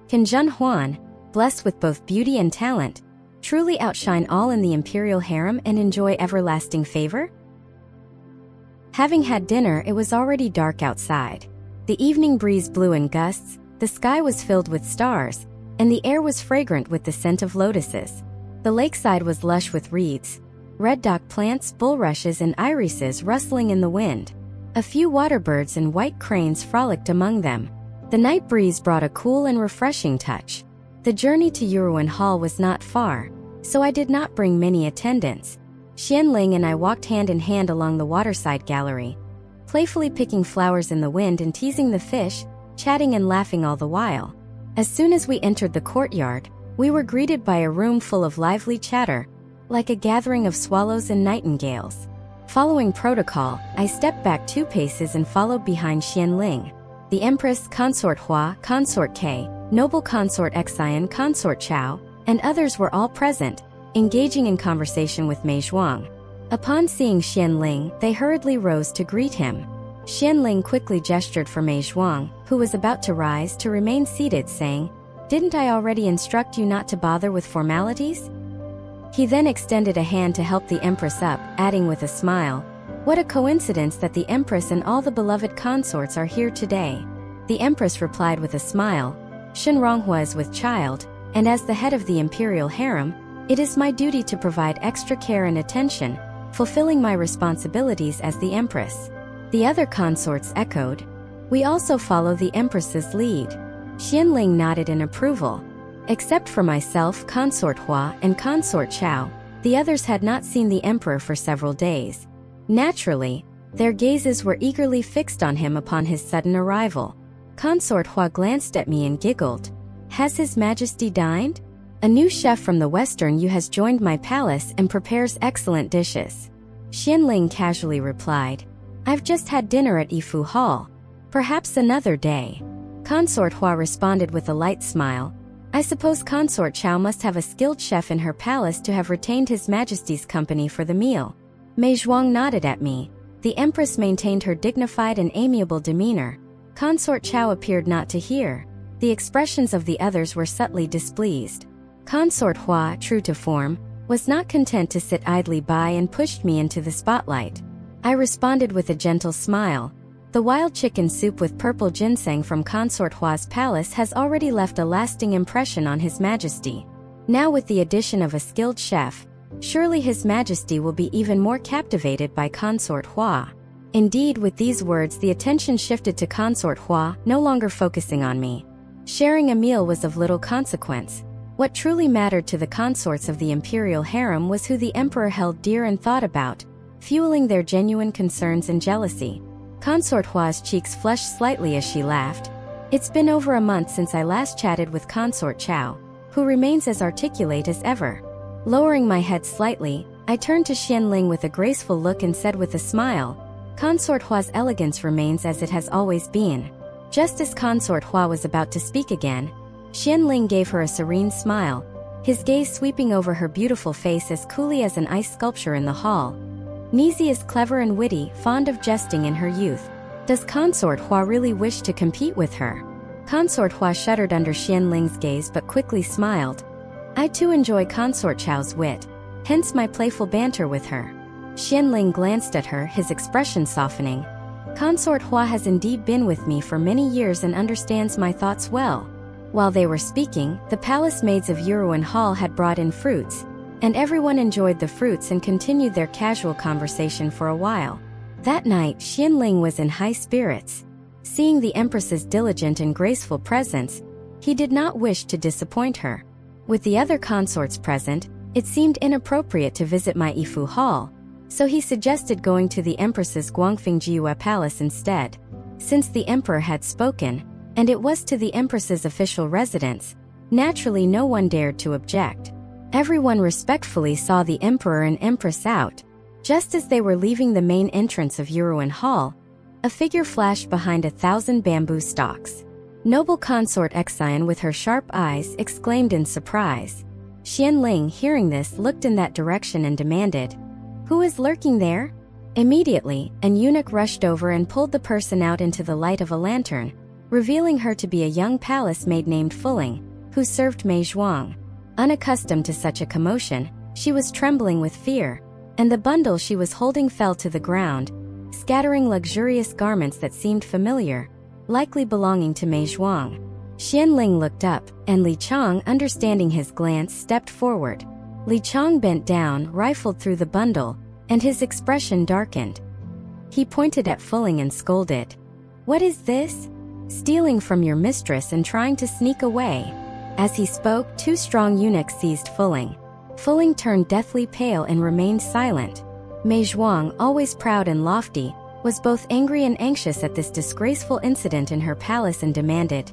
Can Zhen Huan, blessed with both beauty and talent, truly outshine all in the imperial harem and enjoy everlasting favor? Having had dinner, it was already dark outside. The evening breeze blew in gusts, the sky was filled with stars, and the air was fragrant with the scent of lotuses. The lakeside was lush with reeds, red dock plants, bulrushes, and irises rustling in the wind. A few waterbirds and white cranes frolicked among them. The night breeze brought a cool and refreshing touch. The journey to Yuruan Hall was not far, so I did not bring many attendants. Xianling and I walked hand in hand along the waterside gallery, playfully picking flowers in the wind and teasing the fish, chatting and laughing all the while. As soon as we entered the courtyard, we were greeted by a room full of lively chatter, like a gathering of swallows and nightingales. Following protocol, I stepped back 2 paces and followed behind Xianling. The Empress, Consort Hua, Consort K, Noble Consort Xian, Consort Chao, and others were all present, engaging in conversation with Mei Zhuang. Upon seeing Xianling, they hurriedly rose to greet him. Xianling quickly gestured for Mei Zhuang, who was about to rise, to remain seated, saying, "Didn't I already instruct you not to bother with formalities?" He then extended a hand to help the Empress up, adding with a smile, "What a coincidence that the Empress and all the beloved consorts are here today." The Empress replied with a smile, "Shen Ronghua is with child, and as the head of the imperial harem, it is my duty to provide extra care and attention, fulfilling my responsibilities as the Empress." The other consorts echoed, "We also follow the Empress's lead." Xianling nodded in approval. Except for myself, Consort Hua, and Consort Chao, the others had not seen the Emperor for several days. Naturally, their gazes were eagerly fixed on him upon his sudden arrival. Consort Hua glanced at me and giggled. "Has His Majesty dined? A new chef from the Western Yu has joined my palace and prepares excellent dishes." Xianling casually replied, "I've just had dinner at Yifu Hall. Perhaps another day." Consort Hua responded with a light smile, "I suppose Consort Chao must have a skilled chef in her palace to have retained His Majesty's company for the meal." Mei Zhuang nodded at me. The Empress maintained her dignified and amiable demeanor. Consort Chao appeared not to hear. The expressions of the others were subtly displeased. Consort Hua, true to form, was not content to sit idly by and pushed me into the spotlight. I responded with a gentle smile. The wild chicken soup with purple ginseng from Consort Hua's palace has already left a lasting impression on His Majesty. Now with the addition of a skilled chef, surely His Majesty will be even more captivated by Consort Hua. Indeed, with these words the attention shifted to Consort Hua, no longer focusing on me. Sharing a meal was of little consequence. What truly mattered to the consorts of the imperial harem was who the emperor held dear and thought about, fueling their genuine concerns and jealousy. Consort Hua's cheeks flushed slightly as she laughed. "It's been over a month since I last chatted with Consort Chao, who remains as articulate as ever." Lowering my head slightly, I turned to Xianling with a graceful look and said with a smile, "Consort Hua's elegance remains as it has always been." Just as Consort Hua was about to speak again, Xianling gave her a serene smile, his gaze sweeping over her beautiful face as coolly as an ice sculpture in the hall. "Nizi is clever and witty, fond of jesting in her youth. Does Consort Hua really wish to compete with her?" Consort Hua shuddered under Xianling's gaze but quickly smiled. "I too enjoy Consort Chao's wit, hence my playful banter with her." Xianling glanced at her, his expression softening. "Consort Hua has indeed been with me for many years and understands my thoughts well." While they were speaking, the palace maids of Yuruan Hall had brought in fruits, and everyone enjoyed the fruits and continued their casual conversation for a while. That night, Xianling was in high spirits. Seeing the Empress's diligent and graceful presence, he did not wish to disappoint her. With the other consorts present, it seemed inappropriate to visit my Yifu Hall, so he suggested going to the Empress's Guangfengjiua Palace instead. Since the Emperor had spoken, and it was to the Empress's official residence, naturally no one dared to object. Everyone respectfully saw the Emperor and Empress out. Just as they were leaving the main entrance of Yuruan Hall, a figure flashed behind 1,000 bamboo stalks. Noble Consort Xian, with her sharp eyes, exclaimed in surprise. Xianling, hearing this, looked in that direction and demanded, "Who is lurking there?" Immediately, an eunuch rushed over and pulled the person out into the light of a lantern, revealing her to be a young palace maid named Fuling, who served Mei Zhuang. Unaccustomed to such a commotion, she was trembling with fear, and the bundle she was holding fell to the ground, scattering luxurious garments that seemed familiar, likely belonging to Mei Zhuang. Xianling looked up, and Li Chang, understanding his glance, stepped forward. Li Chang bent down, rifled through the bundle, and his expression darkened. He pointed at Fuling and scolded. "What is this? Stealing from your mistress and trying to sneak away." As he spoke, two strong eunuchs seized Fuling. Fuling turned deathly pale and remained silent. Mei Zhuang, always proud and lofty, was both angry and anxious at this disgraceful incident in her palace and demanded,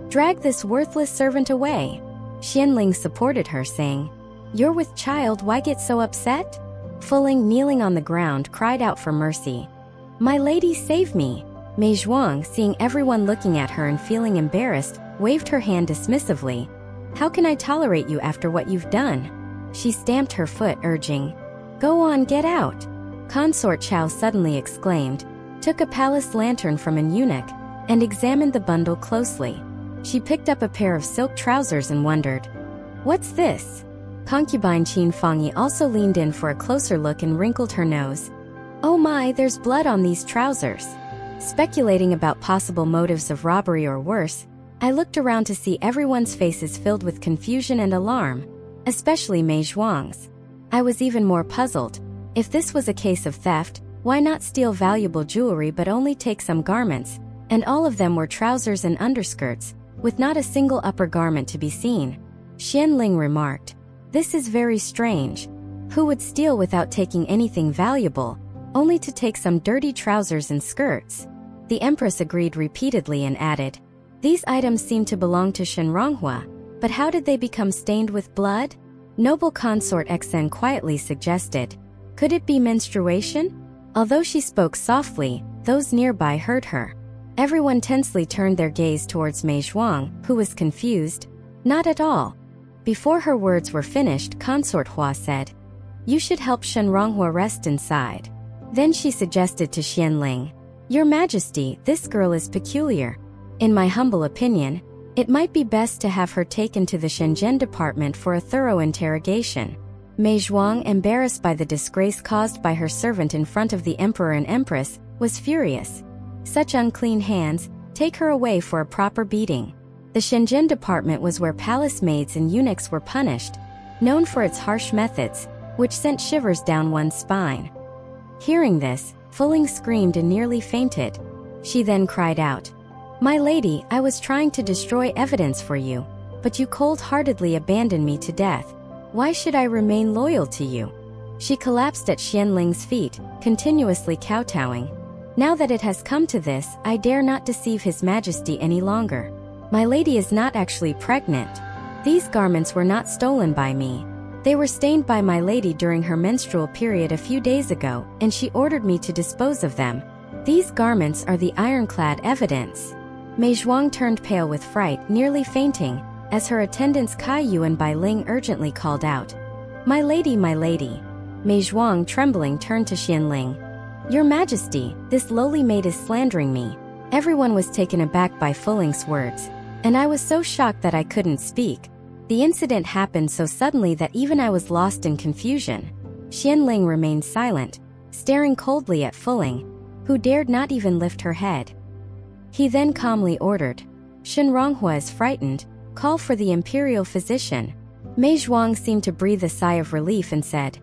"Drag this worthless servant away." Xianling supported her, saying, "You're with child, why get so upset?" Fuling, kneeling on the ground, cried out for mercy. "My lady, save me." Mei Zhuang, seeing everyone looking at her and feeling embarrassed, waved her hand dismissively. "How can I tolerate you after what you've done?" She stamped her foot, urging, "Go on, get out." Consort Chao suddenly exclaimed, took a palace lantern from an eunuch, and examined the bundle closely. She picked up a pair of silk trousers and wondered, "What's this?" Concubine Qin Fangyi also leaned in for a closer look and wrinkled her nose. "Oh my, there's blood on these trousers." Speculating about possible motives of robbery or worse, I looked around to see everyone's faces filled with confusion and alarm, especially Mei Zhuang's. I was even more puzzled. If this was a case of theft, why not steal valuable jewelry but only take some garments, and all of them were trousers and underskirts, with not a single upper garment to be seen? Xianling remarked, "This is very strange. Who would steal without taking anything valuable, only to take some dirty trousers and skirts?" The Empress agreed repeatedly and added, "These items seem to belong to Shenronghua, but how did they become stained with blood?" Noble Consort Xen quietly suggested, "Could it be menstruation?" Although she spoke softly, those nearby heard her. Everyone tensely turned their gaze towards Mei Zhuang, who was confused. "Not at all." Before her words were finished, Consort Hua said, "You should help Shenronghua rest inside." Then she suggested to Xianling, "Your Majesty, this girl is peculiar. In my humble opinion, it might be best to have her taken to the Shenzhen department for a thorough interrogation." Mei Zhuang, embarrassed by the disgrace caused by her servant in front of the Emperor and Empress, was furious. "Such unclean hands, take her away for a proper beating." The Shenzhen department was where palace maids and eunuchs were punished, known for its harsh methods, which sent shivers down one's spine. Hearing this, Fuling screamed and nearly fainted. She then cried out, "My lady, I was trying to destroy evidence for you, but you cold-heartedly abandoned me to death. Why should I remain loyal to you?" She collapsed at Xianling's feet, continuously kowtowing. "Now that it has come to this, I dare not deceive His Majesty any longer. My lady is not actually pregnant. These garments were not stolen by me. They were stained by my lady during her menstrual period a few days ago, and she ordered me to dispose of them. These garments are the ironclad evidence." Mei Zhuang turned pale with fright, nearly fainting, as her attendants Kai Yu and Bai Ling urgently called out, "My lady, my lady." Mei Zhuang, trembling, turned to Xianling. "Your Majesty, this lowly maid is slandering me." Everyone was taken aback by Fuling's words, and I was so shocked that I couldn't speak. The incident happened so suddenly that even I was lost in confusion. Xianling remained silent, staring coldly at Fuling, who dared not even lift her head. He then calmly ordered, "Shenronghua is frightened, call for the imperial physician." Mei Zhuang seemed to breathe a sigh of relief and said,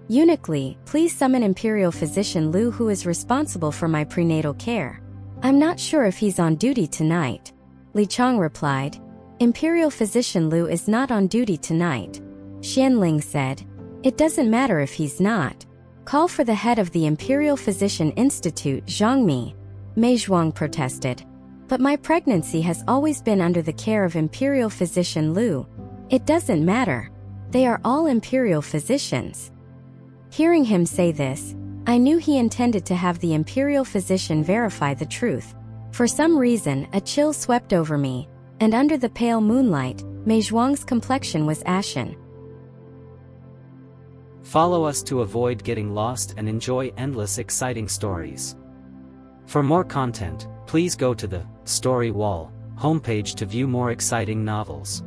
"Eunuch Li, please summon Imperial Physician Lu, who is responsible for my prenatal care." "I'm not sure if he's on duty tonight," Li Chang replied. "Imperial Physician Lu is not on duty tonight." Xianling said, "It doesn't matter if he's not. Call for the head of the Imperial Physician Institute, Zhang Mi." Mei Zhuang protested, "But my pregnancy has always been under the care of Imperial Physician Lu. It doesn't matter. They are all Imperial physicians." Hearing him say this, I knew he intended to have the Imperial Physician verify the truth. For some reason, a chill swept over me, and under the pale moonlight, Mei Zhuang's complexion was ashen. Follow us to avoid getting lost and enjoy endless exciting stories. For more content, Please go to the Story Wall homepage to view more exciting novels.